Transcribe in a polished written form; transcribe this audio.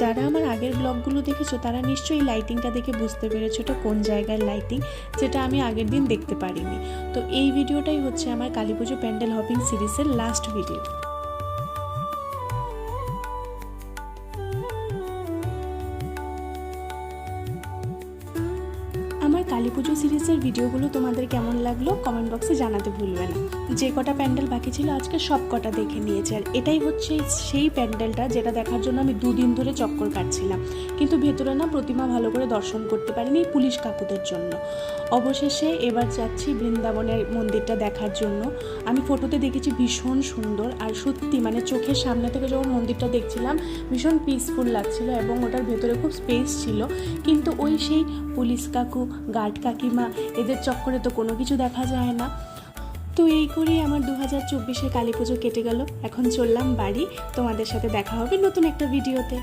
যারা আমার আগের ব্লগগুলো দেখেছো তারা নিশ্চয়ই লাইটিংটা দেখে বুঝতে পেরেছো এটা কোন জায়গার লাইটিং, যেটা আমি আগের দিন দেখতে পারিনি। তো এই ভিডিওটাই হচ্ছে আমার কালীপুজো প্যান্ডেল হপিং সিরিজের লাস্ট ভিডিও। আমার কালীপুজো সিরিজের ভিডিওগুলো তোমাদের কেমন লাগলো কমেন্ট বক্সে জানাতে ভুলবে না। যে কটা প্যান্ডেল বাকি ছিল আজকে সব কটা দেখে নিয়েছি, আর এটাই হচ্ছে সেই প্যান্ডেলটা যেটা দেখার জন্য আমি দুদিন ধরে চক্কর কাটছিলাম, কিন্তু ভেতরে না প্রতিমা ভালো করে দর্শন করতে পারিনি পুলিশ কাকুদের জন্য। অবশেষে এবার যাচ্ছি বৃন্দাবনের মন্দিরটা দেখার জন্য। আমি ফটোতে দেখেছি ভীষণ সুন্দর, আর সত্যি মানে চোখের সামনে থেকে যখন মন্দিরটা দেখছিলাম ভীষণ পিসফুল লাগছিল এবং ওটার ভেতরে খুব স্পেস ছিল। কিন্তু ওই সেই পুলিশ কাকু, গার্ড কাকিমা, এদের চক্করে তো কোনো কিছু দেখা যায় না। তো এই করেই আমার 2024-এর কালী পুজো কেটে গেল। এখন চললাম বাড়ি, তোমাদের সাথে দেখা হবে নতুন একটা ভিডিওতে।